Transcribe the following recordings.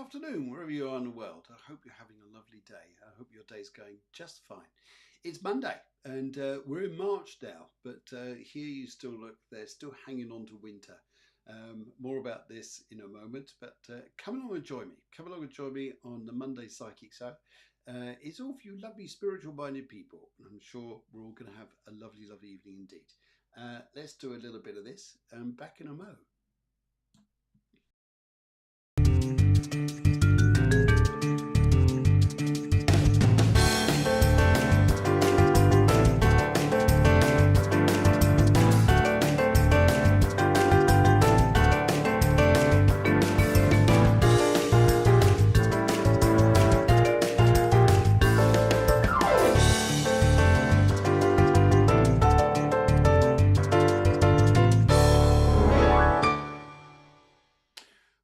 afternoon, wherever you are in the world. I hope you're having a lovely day. I hope your day's going just fine. It's Monday and we're in March now, but here you still look, they're still hanging on to winter. More about this in a moment, but come along and join me. Come along and join me on the Monday Psychic Show. It's all for you lovely spiritual minded people, and I'm sure we're all going to have a lovely, lovely evening indeed. Let's do a little bit of this. Back in a mo.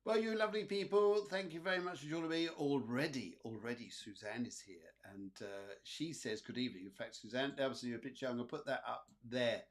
Well, you lovely people, thank you very much for joining me. Already, Suzanne is here, and she says good evening. In fact, Suzanne, that was your picture. I'm going to put that up there.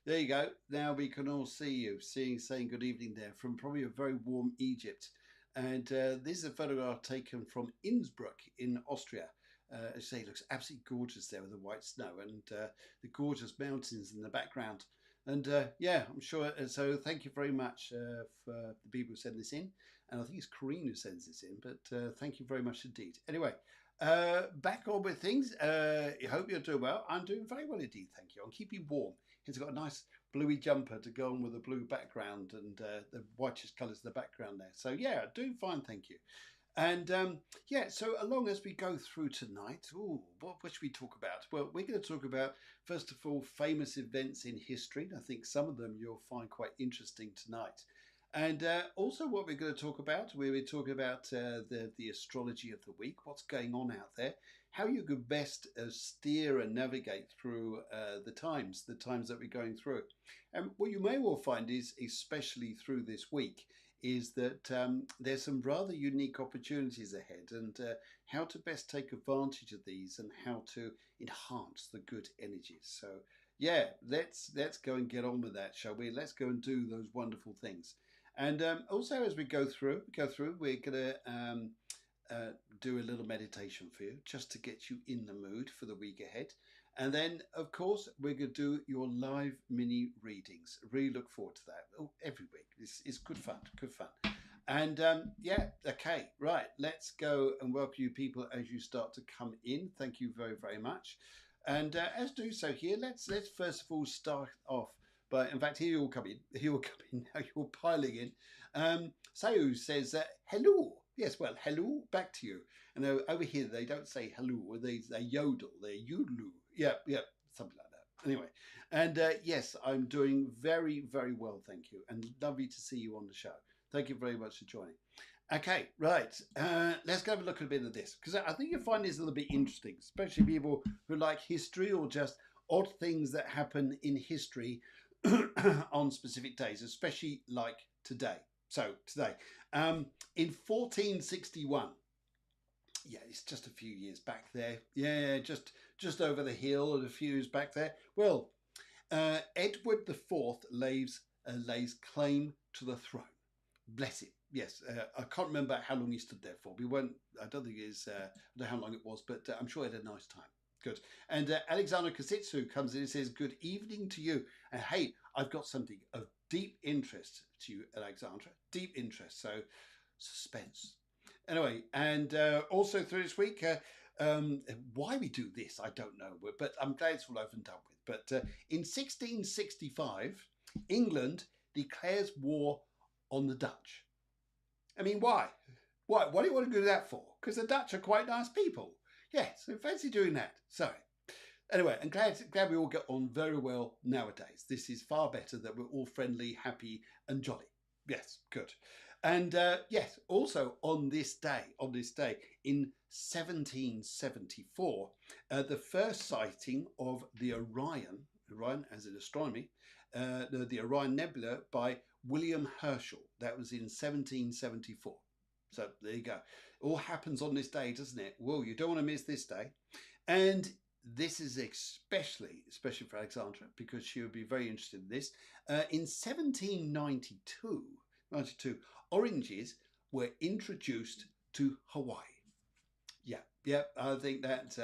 There you go. Now we can all see you, saying good evening there from probably a very warm Egypt. And this is a photograph taken from Innsbruck in Austria. As I say, it looks absolutely gorgeous there with the white snow and the gorgeous mountains in the background. And yeah, I'm sure. So thank you very much for the people who send this in. And I think it's Corrine who sends this in. But thank you very much indeed. Anyway, back on with things. I hope you're doing well. I'm doing very well indeed. Thank you. I'm keeping warm. It's got a nice bluey jumper to go on with the blue background and the whitish colours in the background there. So yeah, doing fine. Thank you. And yeah, so along as we go through tonight, what should we talk about? Well, we're going to talk about, first of all, famous events in history. I think some of them you'll find quite interesting tonight. And also what we're going to talk about, we're talking about the astrology of the week, what's going on out there, how you could best steer and navigate through the times that we're going through. And what you may well find is, especially through this week, is that there's some rather unique opportunities ahead, and how to best take advantage of these and how to enhance the good energies. So yeah, let's go and get on with that, shall we? Let's go and do those wonderful things. And also, as we go through, we're gonna do a little meditation for you, just to get you in the mood for the week ahead. And then, of course, we're going to do your live mini readings. Really look forward to that. Every week. It's good fun, And yeah, okay, right. Let's go and welcome you people as you start to come in. Thank you very, very much. And as do so here, let's first of all start off by, in fact, here you all come in. Now you're piling in. Sayu says, hello. Yes, well, hello, back to you. And over here, they don't say hello, they yodel, they yoodlu. Yeah, something like that. Anyway, and yes, I'm doing very, very well, thank you. And lovely to see you on the show. Thank you very much for joining. Okay, right. Let's go have a look at a bit of this, because I think you'll find this a little bit interesting, especially people who like history or just odd things that happen in history on specific days, especially like today. So today, in 1461, yeah, it's just a few years back there. Yeah, just over the hill and a few years back there. Well, Edward IV lays claim to the throne. Bless him. Yes, I can't remember how long he stood there for. I don't think it's, I don't know how long it was, but I'm sure he had a nice time. Good. And Alexander Kasitsu comes in and says, good evening to you. And hey, I've got something of deep interest to you, Alexandra. Deep interest. So suspense. Anyway, and also through this week, why we do this, I don't know, but I'm glad it's all over and done with. But in 1665, England declares war on the Dutch. I mean, why? What do you want to do that for? Because the Dutch are quite nice people. Yes, so fancy doing that. So anyway, I'm glad we all get on very well nowadays. This is far better that we're all friendly, happy and jolly. Yes, good. And yes, also on this day in 1774, the first sighting of the Orion as in astronomy, the Orion Nebula by William Herschel. That was in 1774. So there you go. It all happens on this day, doesn't it? Well, you don't want to miss this day. And this is especially for Alexandra, because she would be very interested in this. In 1792, oranges were introduced to Hawaii. Yeah, yeah, I think that.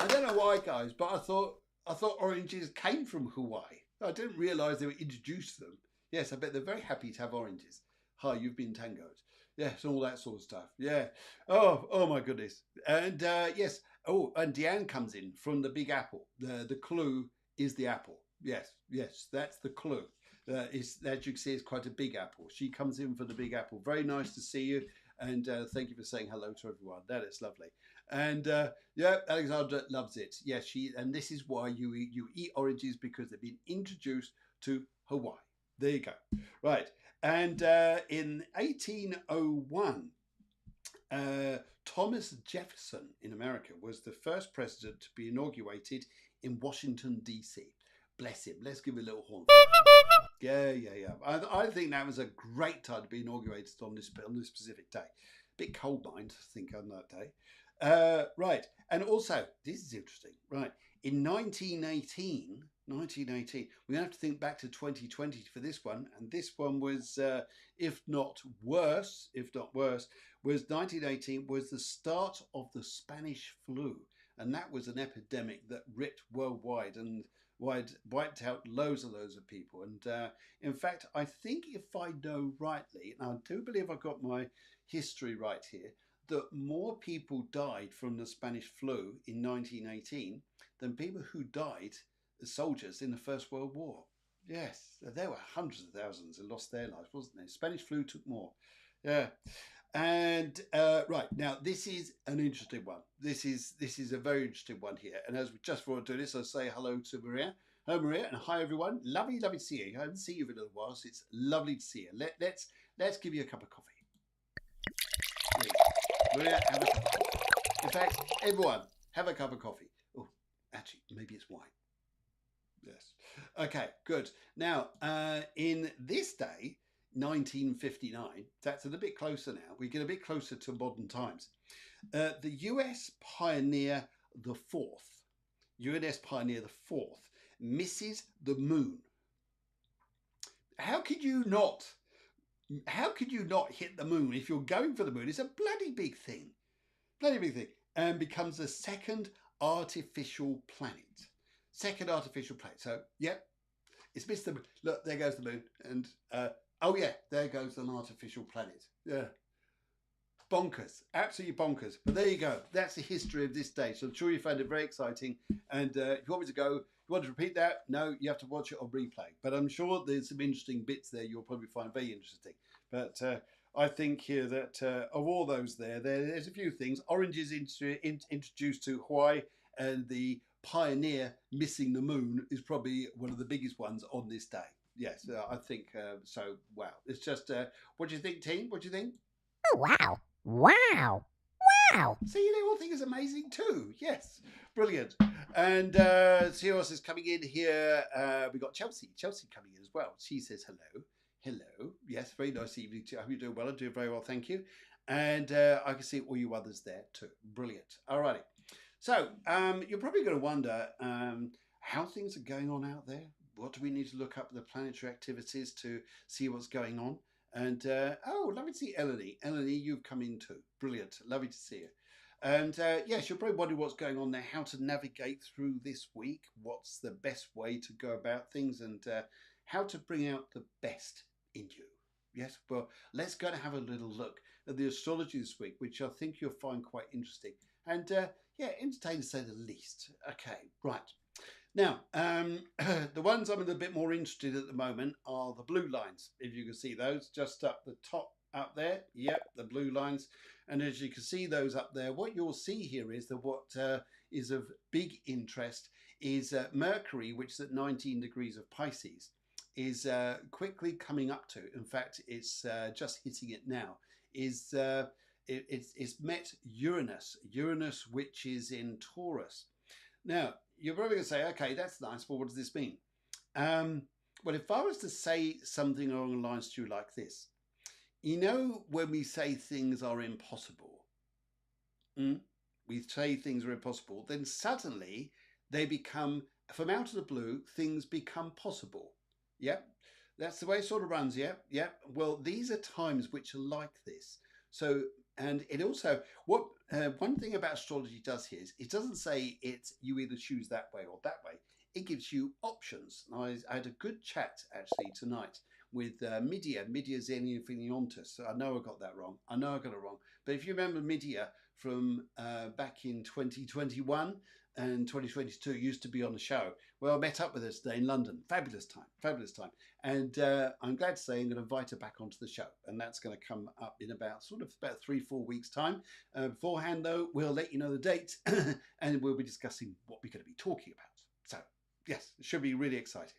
I don't know why, guys, but I thought oranges came from Hawaii. I didn't realise they were introduced to them. Yes, I bet they're very happy to have oranges. Hi, you've been tangoed. Yes, all that sort of stuff. Yeah. Oh my goodness. And yes. Oh, and Deanne comes in from the Big Apple. The clue is the apple. Yes, yes, that's the clue. Is as you can see, it's quite a big apple. She comes in for the Big Apple. Very nice to see you, and thank you for saying hello to everyone. That is lovely. And yeah, Alexandra loves it. Yes, and this is why you eat oranges, because they've been introduced to Hawaii. There you go. Right. And in 1801, Thomas Jefferson in America was the first president to be inaugurated in Washington, D.C. Bless him. Let's give a little horn. Yeah. I think that was a great time to be inaugurated on this specific day. Bit cold, mind, I think, on that day. Right. And also, this is interesting. Right. In 1918, we're going to have to think back to 2020 for this one. And this one was, if not worse, was 1918 was the start of the Spanish flu. And that was an epidemic that ripped worldwide and wiped out loads of people. And in fact, I think if I know rightly, and I do believe I've got my history right here, that more people died from the Spanish flu in 1918 than people who died as soldiers in the First World War. Yes, there were hundreds of thousands who lost their lives, wasn't there? Spanish flu took more. Yeah. And right now, this is an interesting one. This is a very interesting one here. And as we just want to do this, I'll say hello to Maria. Hello, Maria, and hi everyone. Lovely to see you. I haven't seen you for a little while, so it's lovely to see you. Let's give you a cup of coffee. Maria, have a cup of coffee. In fact, everyone, have a cup of coffee. Oh, actually, maybe it's wine. Yes. Okay, good. Now, in this day, 1959, that's a little bit closer now. We get a bit closer to modern times. The US Pioneer the Fourth, misses the moon. How could you not hit the moon if you're going for the moon? It's a bloody big thing. And becomes the second artificial planet. So, yep, it's missed the moon. Look, there goes the moon. And, oh yeah, there goes an artificial planet. Yeah. Bonkers. Absolutely bonkers. But there you go. That's the history of this day. So I'm sure you found it very exciting. And if you want me to go, you want to repeat that? No, you have to watch it on replay. But I'm sure there's some interesting bits there you'll probably find very interesting. But I think here that of all those there's a few things. Oranges introduced to Hawaii, and the Pioneer missing the moon is probably one of the biggest ones on this day. Yes, I think so. Wow. It's just, what do you think, team? What do you think? Oh, wow. See, they all think it's amazing too. Yes, brilliant. And see who else is coming in here. We got Chelsea coming in as well. She says hello. Yes, very nice evening to you. I hope you're doing well. I'm doing very well, thank you. And I can see all you others there too. Brilliant. Alrighty. So you're probably going to wonder how things are going on out there. What do we need to look up the planetary activities to see what's going on? And oh, lovely to see Elodie. Elodie, you've come in too. Brilliant. Lovely to see you. And yes, you're probably wondering what's going on there, how to navigate through this week, what's the best way to go about things, and how to bring out the best in you. Yes, well, let's go and have a little look at the astrology this week, which I think you'll find quite interesting. And yeah, entertaining to say the least. Okay, right. Now, the ones I'm a little bit more interested in at the moment are the blue lines. If you can see those just up the top up there. Yep, the blue lines. And as you can see those up there, what you'll see here is that what is of big interest is Mercury, which is at 19 degrees of Pisces, is quickly coming up to. In fact, it's just hitting it now. It's met Uranus, which is in Taurus. Now, you're probably going to say, okay, that's nice, but what does this mean? Well, if I was to say something along the lines to you like this, you know, when we say things are impossible, we say things are impossible, then suddenly they become, from out of the blue, things become possible. Yep. That's the way it sort of runs. Yeah, yeah. Well, these are times which are like this. So, and it also what one thing about astrology does here is it doesn't say it's you either choose that way or that way. It gives you options. I had a good chat actually tonight with Midia Xenophilia. I know I got that wrong. I know I got it wrong. But if you remember Midia from back in 2021 and 2022, used to be on the show. Well, I met up with her today in London. Fabulous time, fabulous time. And I'm glad to say I'm going to invite her back onto the show. And that's going to come up in about 3-4 weeks' time. Beforehand, though, we'll let you know the date and we'll be discussing what we're going to be talking about. So, yes, it should be really exciting.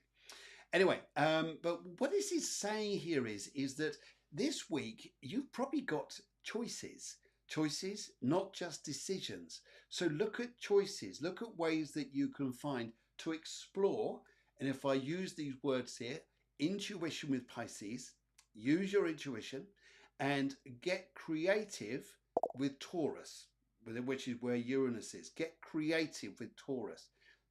Anyway, but what this is saying here is that this week you've probably got choices. Choices, not just decisions. So look at choices, look at ways that you can find to explore. And if I use these words here, intuition with Pisces, use your intuition and get creative with Taurus, which is where Uranus is. Get creative with Taurus.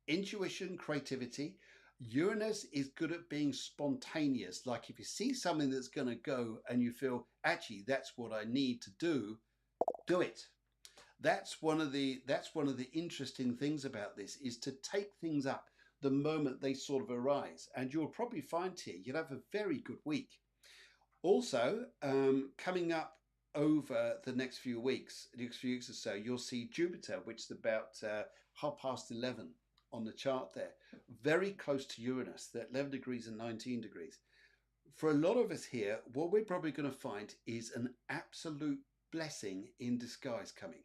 Intuition, creativity. Uranus is good at being spontaneous. Like if you see something that's going to go and you feel, actually, that's what I need to do it. That's one of the interesting things about this, is to take things up the moment they sort of arise. And you'll probably find here you'll have a very good week. Also, coming up over the next few weeks or so, you'll see Jupiter, which is about 11:30 on the chart there, very close to Uranus, that 11 degrees and 19 degrees. For a lot of us here, what we're probably going to find is an absolute blessing in disguise coming.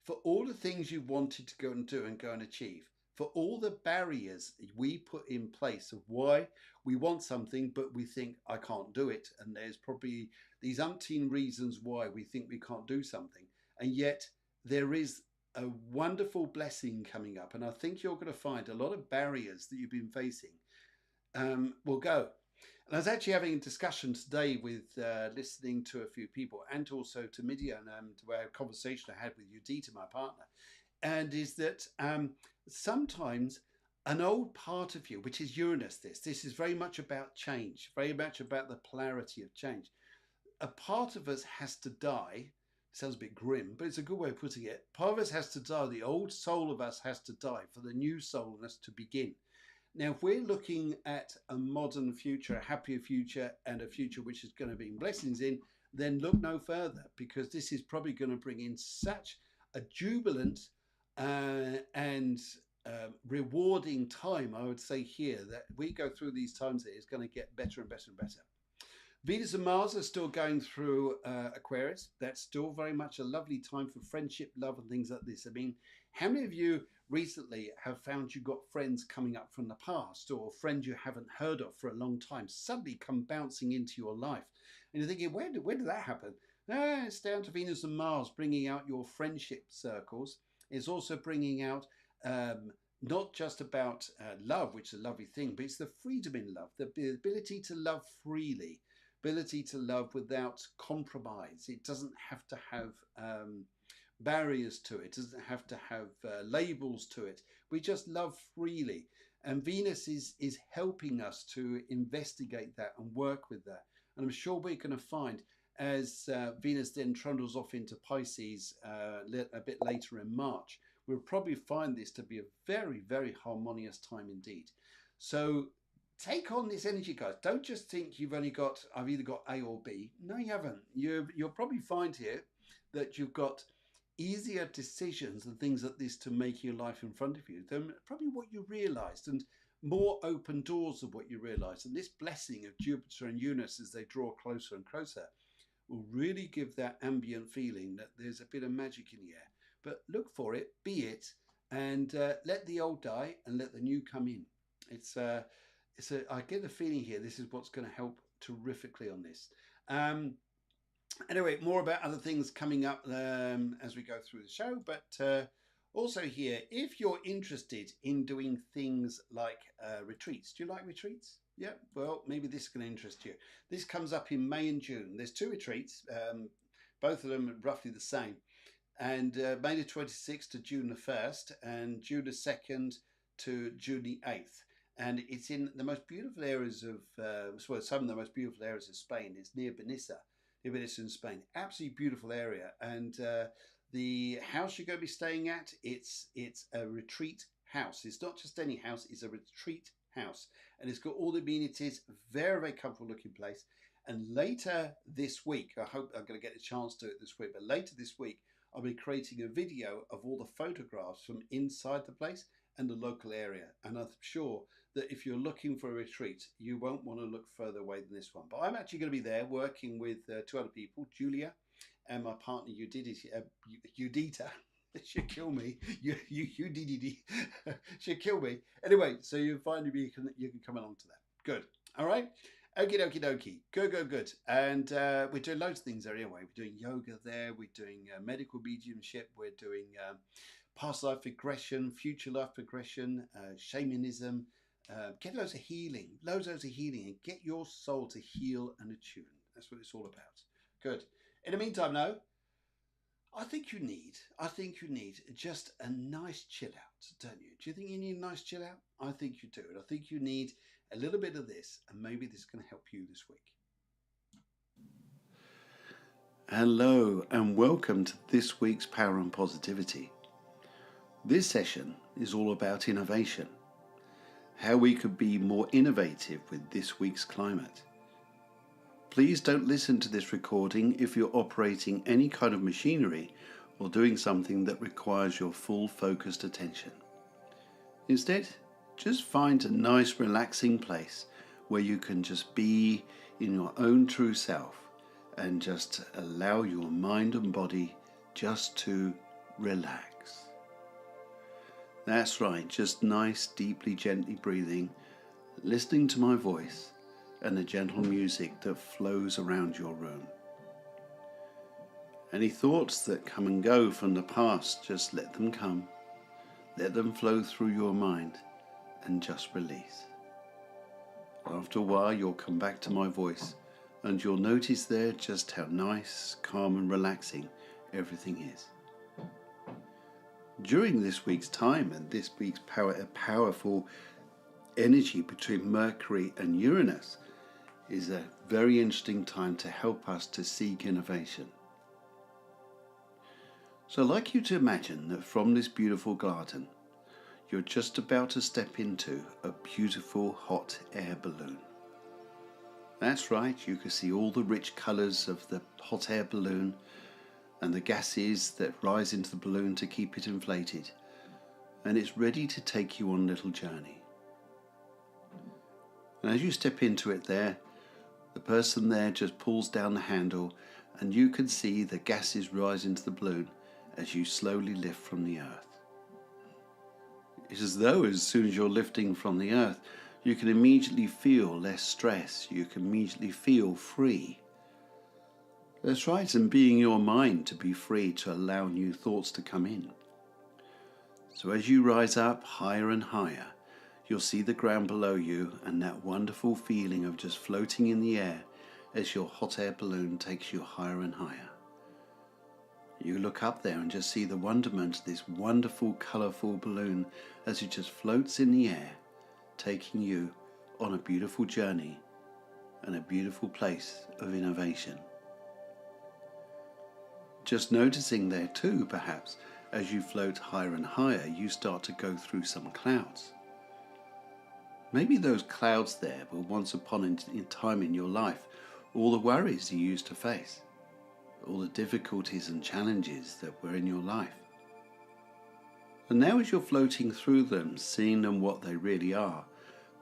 For all the things you wanted to go and do and go and achieve, for all the barriers we put in place of why we want something but we think I can't do it, and there's probably these umpteen reasons why we think we can't do something, and yet there is a wonderful blessing coming up, and I think you're going to find a lot of barriers that you've been facing will go. And I was actually having a discussion today with listening to a few people and also to Midia and to a conversation I had with Udita, my partner, and is that sometimes an old part of you, which is Uranus, this is very much about change, very much about the polarity of change. A part of us has to die. Sounds a bit grim, but it's a good way of putting it. Part of us has to die. The old soul of us has to die for the new soul in us to begin. Now, if we're looking at a modern future, a happier future, and a future which is going to bring blessings in, then look no further, because this is probably going to bring in such a jubilant and rewarding time, I would say here, that we go through these times, it is going to get better and better and better. Venus and Mars are still going through Aquarius. That's still very much a lovely time for friendship, love, and things like this. I mean, how many of you recently have found you got friends coming up from the past, or friends you haven't heard of for a long time suddenly come bouncing into your life? And you're thinking, where did that happen? It's down to Venus and Mars bringing out your friendship circles. It's also bringing out not just about love, which is a lovely thing, but it's the freedom in love, the ability to love freely, ability to love without compromise. It doesn't have to have barriers to it. It doesn't have to have labels to it. We just love freely. And Venus is helping us to investigate that and work with that. And I'm sure we're going to find, as Venus then trundles off into Pisces a bit later in March, we'll probably find this to be a very, very harmonious time indeed. So take on this energy, guys. Don't just think I've either got A or B. No, you haven't. You'll probably find here that you've got easier decisions and things like this to make your life in front of you than probably what you realized, and more open doors of what you realized. And this blessing of Jupiter and Uranus as they draw closer and closer will really give that ambient feeling that there's a bit of magic in the air. But look for it, be it, and let the old die and let the new come in. I get the feeling here this is what's going to help terrifically on this. Anyway, more about other things coming up as we go through the show, but also here, if you're interested in doing things like retreats, do you like retreats? Yeah, well, maybe this is going to interest you. This comes up in May and June. There's 2 retreats, both of them roughly the same, and May the 26th to June the 1st, and June the 2nd to June the 8th. and it's in the most beautiful areas of some of the most beautiful areas of Spain. It's near Benissa in Spain. Absolutely beautiful area, and the house you're going to be staying at, it's a retreat house. It's not just any house; it's a retreat house, and it's got all the amenities. Very, very comfortable looking place. And later this week, I hope I'm going to get a chance to do it this week. But later this week, I'll be creating a video of all the photographs from inside the place and the local area. And I'm sure that if you're looking for a retreat, you won't want to look further away than this one. But I'm actually going to be there working with two other people, Julia and my partner Judita. She'll kill me. You she'll kill me. Anyway, so you finally you can come along to that. Good. All right. Okie dokie dokie. Good. And we're doing loads of things there anyway. We're doing yoga there. We're doing medical mediumship. We're doing past life regression, future life regression, shamanism. Get loads of healing, and get your soul to heal and attune. That's what it's all about. Good. In the meantime, though, I think you need just a nice chill out, don't you? Do you think you need a nice chill out? I think you do. And I think you need a little bit of this, and maybe this can help you this week. Hello, and welcome to this week's Power and Positivity. This session is all about innovation, how we could be more innovative with this week's climate. Please don't listen to this recording if you're operating any kind of machinery or doing something that requires your full focused attention. Instead, just find a nice relaxing place where you can just be in your own true self and just allow your mind and body just to relax. That's right, just nice, deeply, gently breathing, listening to my voice and the gentle music that flows around your room. Any thoughts that come and go from the past, just let them come. Let them flow through your mind and just release. After a while, you'll come back to my voice and you'll notice there just how nice, calm and relaxing everything is. During this week's time and this week's powerful energy between Mercury and Uranus is a very interesting time to help us to seek innovation. So I'd like you to imagine that from this beautiful garden, you're just about to step into a beautiful hot air balloon. That's right, you can see all the rich colours of the hot air balloon and the gases that rise into the balloon to keep it inflated, and it's ready to take you on a little journey. And as you step into it there, the person there just pulls down the handle and you can see the gases rise into the balloon as you slowly lift from the earth. It's as though as soon as you're lifting from the earth, you can immediately feel less stress, you can immediately feel free. That's right, and being your mind to be free to allow new thoughts to come in. So as you rise up higher and higher, you'll see the ground below you and that wonderful feeling of just floating in the air as your hot air balloon takes you higher and higher. You look up there and just see the wonderment of this wonderful, colourful balloon as it just floats in the air, taking you on a beautiful journey and a beautiful place of innovation. Just noticing there too, perhaps, as you float higher and higher, you start to go through some clouds. Maybe those clouds there were once upon a time in your life all the worries you used to face, all the difficulties and challenges that were in your life. And now as you're floating through them, seeing them what they really are,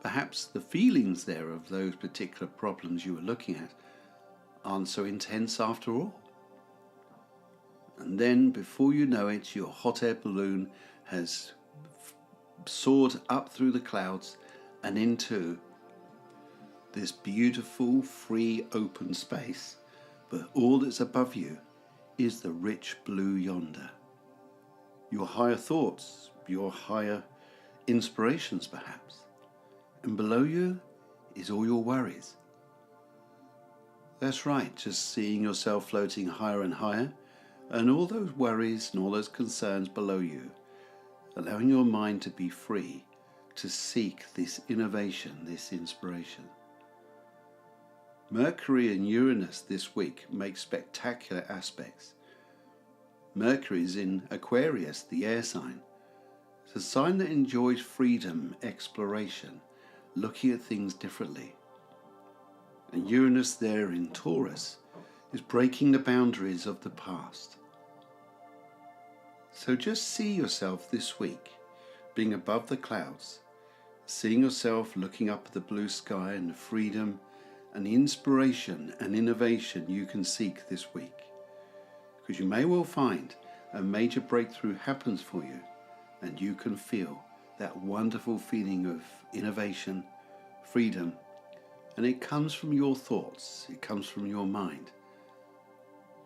perhaps the feelings there of those particular problems you were looking at aren't so intense after all. And then before you know it, your hot air balloon has soared up through the clouds and into this beautiful, free, open space. But all that's above you is the rich blue yonder. Your higher thoughts, your higher inspirations perhaps. And below you is all your worries. That's right, just seeing yourself floating higher and higher, and all those worries and all those concerns below you, allowing your mind to be free to seek this innovation, this inspiration. Mercury and Uranus this week make spectacular aspects. Mercury is in Aquarius, the air sign. It's a sign that enjoys freedom, exploration, looking at things differently. And Uranus there in Taurus is breaking the boundaries of the past. So just see yourself this week being above the clouds, seeing yourself looking up at the blue sky and the freedom and the inspiration and innovation you can seek this week. Because you may well find a major breakthrough happens for you, and you can feel that wonderful feeling of innovation, freedom, and it comes from your thoughts, it comes from your mind,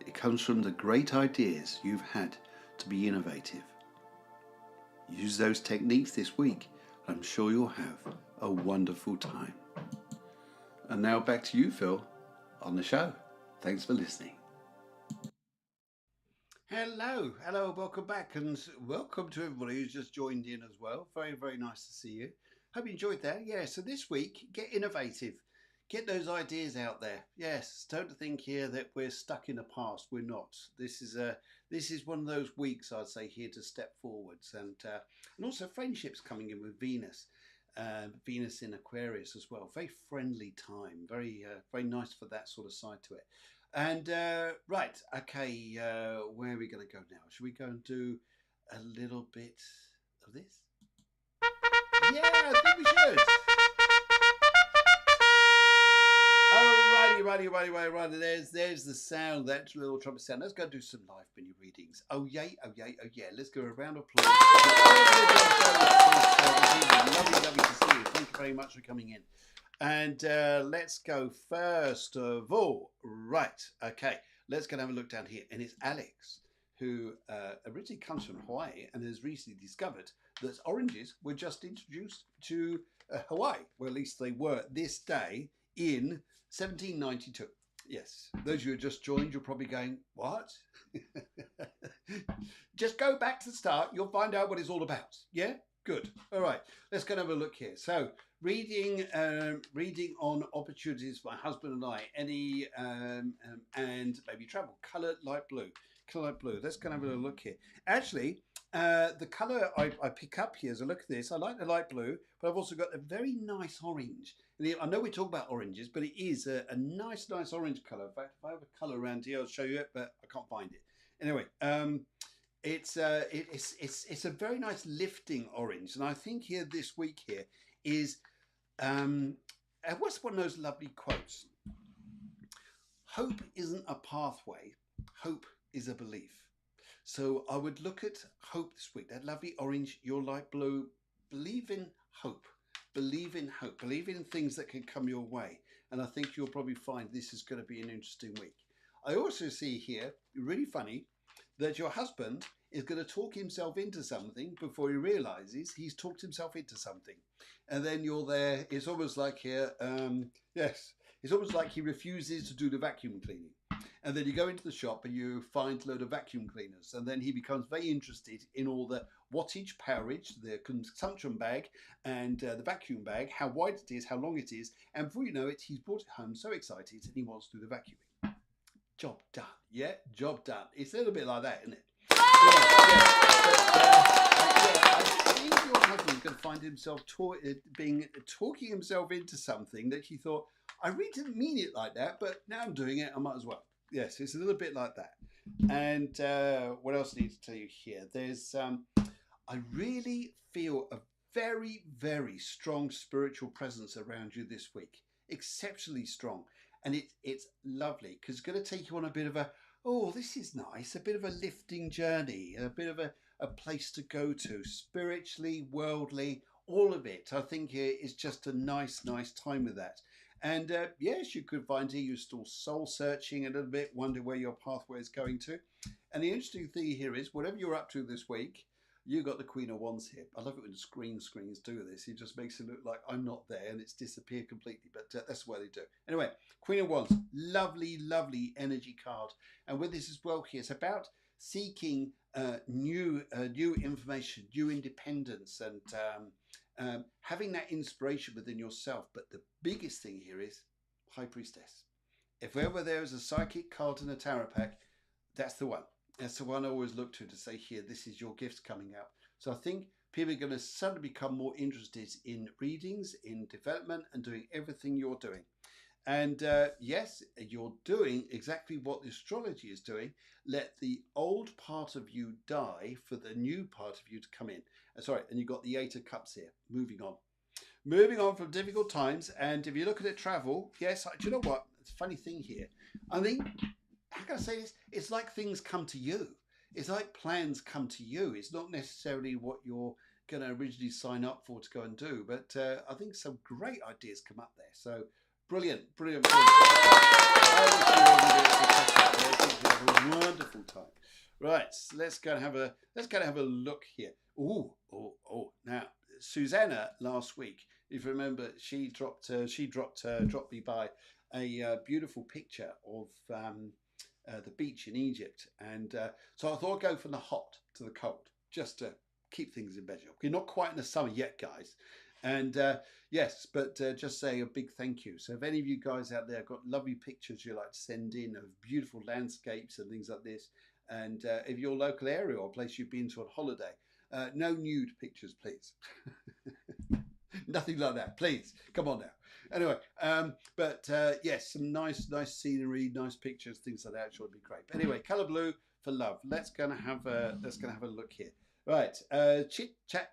it comes from the great ideas you've had to be innovative. Use those techniques this week. I'm sure you'll have a wonderful time. And now back to you, Phil, on the show. Thanks for listening. Hello, welcome back, and welcome to everybody who's just joined in as well. Very, very nice to see you. Hope you enjoyed that. Yeah, so this week, get innovative. Get those ideas out there. Yes, don't think here that we're stuck in the past. We're not. This is one of those weeks, I'd say, here to step forwards, and also friendships coming in with Venus. Venus in Aquarius as well. Very friendly time. Very nice for that sort of side to it. And right, okay, where are we going to go now? Should we go and do a little bit of this? Yeah, I think we should. Alrighty. There's the sound, that little trumpet sound. Let's go do some live mini readings. Oh yeah. Let's go around applause. Lovely to see you. Thank you very much for coming in. And let's go first of all. Right, okay, let's go and have a look down here. And it's Alex, who originally comes from Hawaii and has recently discovered that oranges were just introduced to Hawaii. Well, at least they were this day in 1792. Yes, those of you who just joined, you're probably going, what? Just go back to the start. You'll find out what it's all about. Yeah? Good. All right. Let's go and have a look here. So, reading on opportunities for my husband and I. Any and maybe travel. Colour light blue. Colour light blue. Let's go and have a look here. Actually, the colour I pick up here as I look at this, I like the light blue, but I've also got a very nice orange. And I know we talk about oranges, but it is a nice orange colour. In fact, if I have a colour around here, I'll show you it, but I can't find it. Anyway, it's a very nice lifting orange, and I think here this week here is what's one of those lovely quotes? Hope isn't a pathway, hope is a belief. So I would look at hope this week. That lovely orange, your light blue. Believe in hope. Believe in hope. Believe in things that can come your way. And I think you'll probably find this is going to be an interesting week. I also see here, really funny, that your husband is going to talk himself into something before he realizes he's talked himself into something. And then you're there. It's almost like here, yes, it's almost like he refuses to do the vacuum cleaning. And then you go into the shop and you find a load of vacuum cleaners. And then he becomes very interested in all the wattage, powerage, the consumption bag, and the vacuum bag, how wide it is, how long it is. And before you know it, he's brought it home so excited and he wants to do the vacuuming. Job done. Yeah, job done. It's a little bit like that, isn't it? I think your husband's going to find himself talking himself into something that he thought, I really didn't mean it like that, but now I'm doing it, I might as well. Yes, it's a little bit like that. And what else I need to tell you here? There's, I really feel a very, very strong spiritual presence around you this week. Exceptionally strong. And it's lovely because it's going to take you on a bit of a, oh, this is nice, a bit of a lifting journey, a bit of a place to go to, spiritually, worldly, all of it. I think it's just a nice time with that. And yes, you could find here you're still soul searching a little bit, wonder where your pathway is going to. And the interesting thing here is, whatever you're up to this week, you got the Queen of Wands here. I love it when the screens do this. It just makes it look like I'm not there and it's disappeared completely. But that's the way they do. Anyway, Queen of Wands, lovely energy card. And with this as well here, it's about seeking new information, new independence, having that inspiration within yourself. But the biggest thing here is High Priestess. If ever there is a psychic card in a tarot pack, that's the one. That's the one I always look to say, here, this is your gift coming out. So I think people are going to suddenly become more interested in readings, in development, and doing everything you're doing. And yes, you're doing exactly what the astrology is doing. Let the old part of you die for the new part of you to come in. Sorry, and you've got the Eight of Cups here. Moving on. Moving on from difficult times. And if you look at it, travel, yes, do you know what? It's a funny thing here. I think, how can I say this? It's like things come to you. It's like plans come to you. It's not necessarily what you're going to originally sign up for to go and do. But I think some great ideas come up there. So brilliant, brilliant, brilliant. Wonderful time. Right, so let's go and have a look here. Oh. Now, Susanna last week, if you remember, she dropped me by a beautiful picture of the beach in Egypt, and so I thought I'd go from the hot to the cold, just to keep things in measure. We're not quite in the summer yet, guys, and yes, but just say a big thank you. So if any of you guys out there have got lovely pictures you like to send in of beautiful landscapes and things like this, and if your local area or place you've been to on holiday, no nude pictures, please. Nothing like that, please. Come on now. Anyway, but yes, some nice scenery, nice pictures, things like that. Sure, would be great. But anyway, colour blue for love. Let's gonna have a look here. Right, chit chat.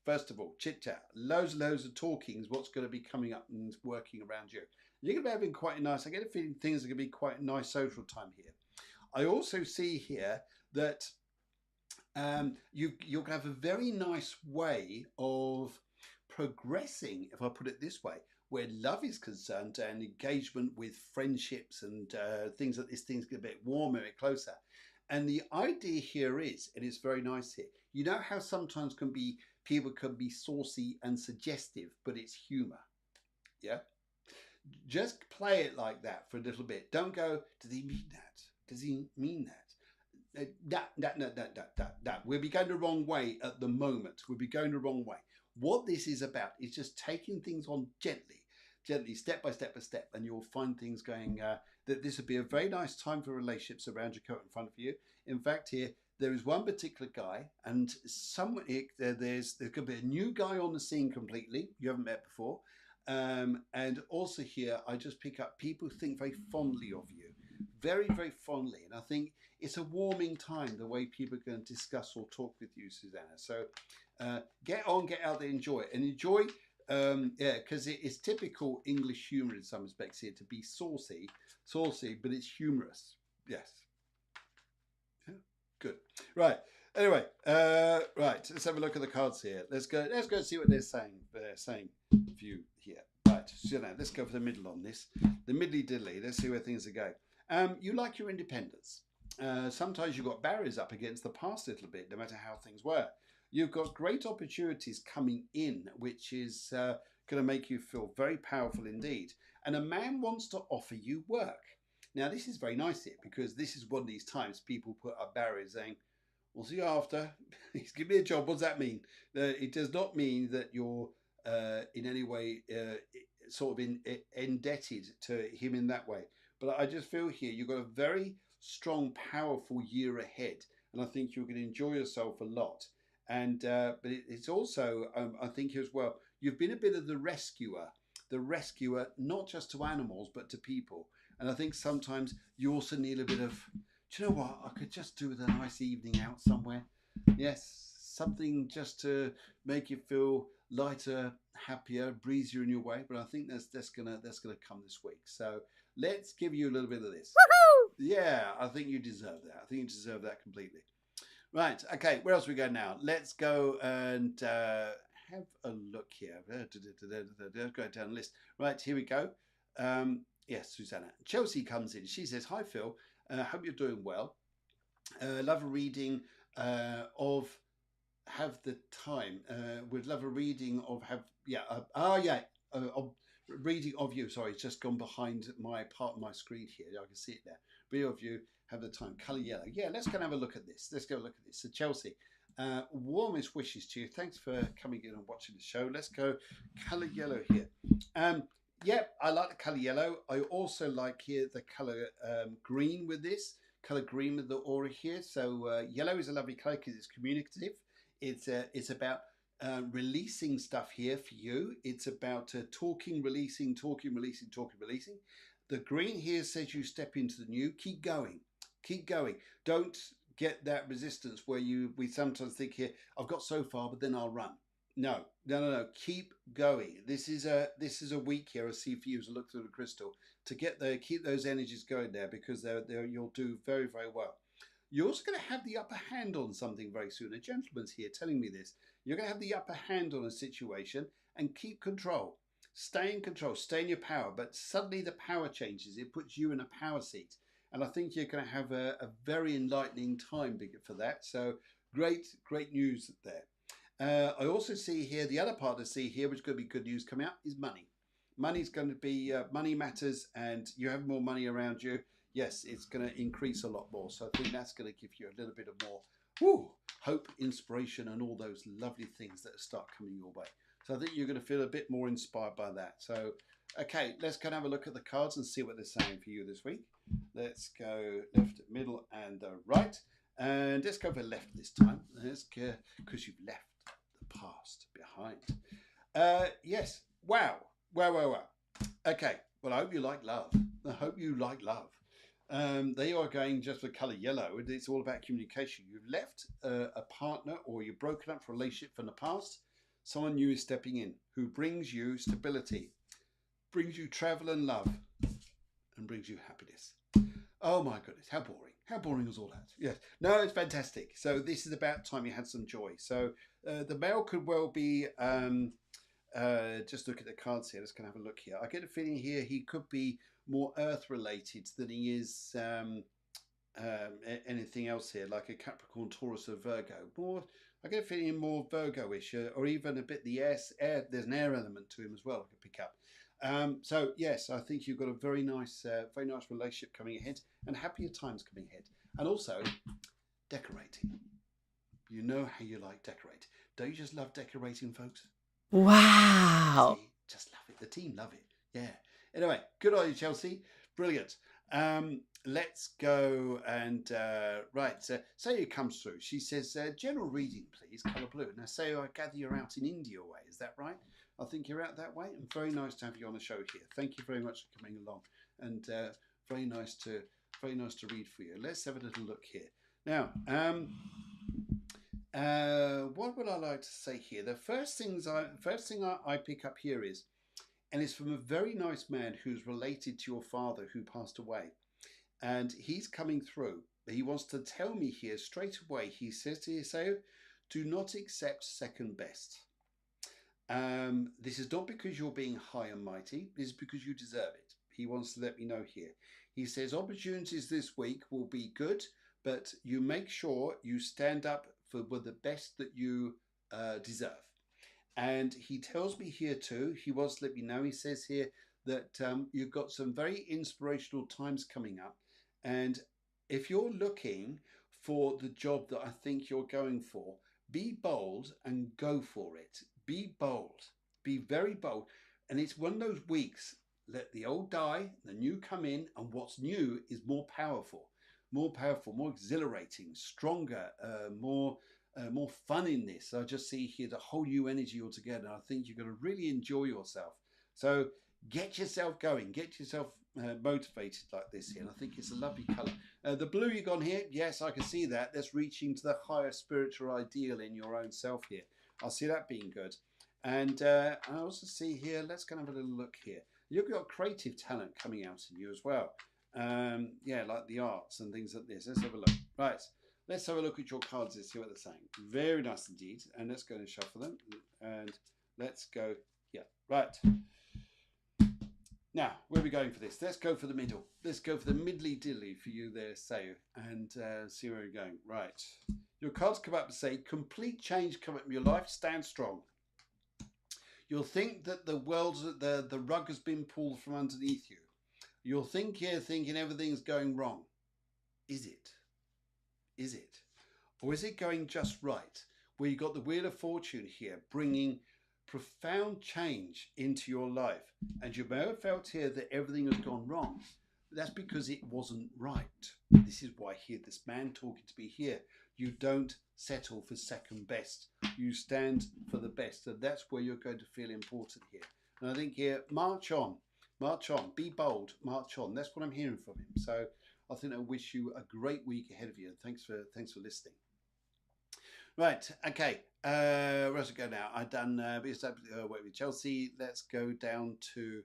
First of all, chit chat. Loads of talkings. What's going to be coming up and working around you? You're going to be having quite a nice. I get a feeling things are going to be quite a nice social time here. I also see here that you're going to have a very nice way of progressing, if I put it this way, where love is concerned and engagement with friendships and things like this, things get a bit warmer, a bit closer. And the idea here is, and it's very nice here, you know how sometimes people can be saucy and suggestive, but it's humor. Yeah? Just play it like that for a little bit. Don't go, does he mean that? Does he mean that? That. We'll be going the wrong way at the moment. We'll be going the wrong way. What this is about is just taking things on gently, step by step, and you'll find things going, that this would be a very nice time for relationships around your coat in front of you. In fact, here, there is one particular guy, and there's going to be a new guy on the scene completely, you haven't met before. And also here, I just pick up people think very fondly of you, very, very fondly. And I think it's a warming time, the way people are going to discuss or talk with you, Susanna. So get out there, enjoy it. And enjoy, because it's typical English humour in some respects here to be saucy, but it's humorous. Yes. Yeah, good. Right. Anyway, right. Let's have a look at the cards here. Let's go and see what they're saying. They're saying for you here. Right. So now let's go for the middle on this. The middly diddly. Let's see where things are going. You like your independence. Sometimes you've got barriers up against the past a little bit, no matter how things were. You've got great opportunities coming in, which is going to make you feel very powerful indeed. And a man wants to offer you work. Now, this is very nice here, because this is one of these times people put up barriers saying, we'll see you after. He's giving me a job. What does that mean? It does not mean that you're in any way sort of indebted to him in that way. But I just feel here you've got a very strong, powerful year ahead. And I think you're going to enjoy yourself a lot. And but it's also, I think as well, you've been a bit of the rescuer, not just to animals, but to people. And I think sometimes you also need a bit of, do you know what? I could just do with a nice evening out somewhere. Yes, something just to make you feel lighter, happier, breezier in your way. But I think that's gonna come this week. So let's give you a little bit of this. Woohoo! Yeah, I think you deserve that. I think you deserve that completely. Right. Okay. Where else we go now? Let's go and have a look here. Let's go down the list. Right. Here we go. Yes, Susanna. Chelsea comes in. She says, "Hi, Phil. Hope you're doing well. Love a reading of Have the Time. Would love a reading of reading of you. Sorry, it's just gone behind my part of my screen here. I can see it there. Reading of you. Have the Time. Colour yellow. Yeah, let's go and have a look at this. So Chelsea, Warmest wishes to you. Thanks for coming in and watching the show. Let's go colour yellow here. Yep, I like the colour yellow. I also like here the colour green with this. Colour green with the aura here. So yellow is a lovely colour because it's communicative. It's about releasing stuff here for you. It's about talking, releasing, talking, releasing, talking, releasing. The green here says you step into the new. Keep going. Keep going. Don't get that resistance where we sometimes think here, I've got so far, but then I'll run. No. Keep going. This is a week here. I see for you as I look through the crystal to keep those energies going there because you'll do very, very well. You're also going to have the upper hand on something very soon. A gentleman's here telling me this. You're going to have the upper hand on a situation and keep control. Stay in control. Stay in your power. But suddenly the power changes. It puts you in a power seat. And I think you're going to have a very enlightening time for that. So great news there. I also see here, the other part I see here, which is going to be good news coming out, is money. Money's going to be, money matters and you have more money around you. Yes, it's going to increase a lot more. So I think that's going to give you a little bit of more hope, inspiration, and all those lovely things that start coming your way. So I think you're going to feel a bit more inspired by that. So, okay, let's go and have a look at the cards and see what they're saying for you this week. Let's go left, middle, and right. And let's go for left this time. Let's go, because you've left the past behind. Yes. Wow. Okay. Well, I hope you like love. I hope you like love. They are going just for colour yellow. It's all about communication. You've left a partner or you've broken up for a relationship from the past. Someone new is stepping in who brings you stability, brings you travel and love, and brings you happiness. Oh my goodness, how boring. How boring was all that? Yes. No, it's fantastic. So this is about time you had some joy. So the male could well be, just look at the cards here. Let's go and have a look here. I get a feeling here he could be more earth related than he is anything else here, like a Capricorn, Taurus, or Virgo. I get a feeling more Virgo-ish, or even a bit the air. There's an air element to him as well. I could pick up. So yes, I think you've got a very nice relationship coming ahead, and happier times coming ahead. And also, decorating. You know how you like decorate. Don't you just love decorating, folks? Wow. See, just love it. The team love it. Yeah. Anyway, good on you, Chelsea. Brilliant. Let's go and right. Sayo comes through. She says, general reading, please, colour blue. Now, Sayo, I gather you're out in India way. Is that right? I think you're out that way. And very nice to have you on the show here. Thank you very much for coming along. And very nice to read for you. Let's have a little look here. Now, what would I like to say here? The first thing I pick up here is, and it's from a very nice man who's related to your father who passed away. And he's coming through. He wants to tell me here straight away. He says to you, do not accept second best. This is not because you're being high and mighty. This is because you deserve it. He wants to let me know here. He says opportunities this week will be good, but you make sure you stand up for the best that you deserve. And he tells me here too, he wants to let me know, he says here that you've got some very inspirational times coming up. And if you're looking for the job that I think you're going for, be bold and go for it. Be bold. Be very bold. And it's one of those weeks, let the old die, the new come in, and what's new is more powerful, more exhilarating, stronger, more fun in this. I just see here the whole new energy altogether. I think you're going to really enjoy yourself. So get yourself going, get yourself motivated like this here. And I think it's a lovely colour. The blue you got here, yes, I can see that. That's reaching to the higher spiritual ideal in your own self here. I see that being good. And I also see here, let's go and have a little look here. You've got creative talent coming out in you as well. Yeah, like the arts and things like this. Let's have a look. Right. Let's have a look at your cards and see what they're saying. Very nice indeed. And let's go and shuffle them. And let's go. Yeah, right. Now, where are we going for this? Let's go for the middle. Let's go for the middly diddly for you there, Sayu, and see where we're going. Right. Your cards come up and say, complete change come up in your life. Stand strong. You'll think that the rug has been pulled from underneath you. You'll think here thinking everything's going wrong. Is it? Is it? Or is it going just right? Where you got the Wheel of Fortune here, bringing profound change into your life. And you may have felt here that everything has gone wrong. But that's because it wasn't right. This is why here, this man talking to me here, you don't settle for second best. You stand for the best. And that's where you're going to feel important here. And I think here, march on, be bold, march on. That's what I'm hearing from him. So I think I wish you a great week ahead of you. And thanks for listening. Right, okay. Where else to go now? I've done work with Chelsea. Let's go down to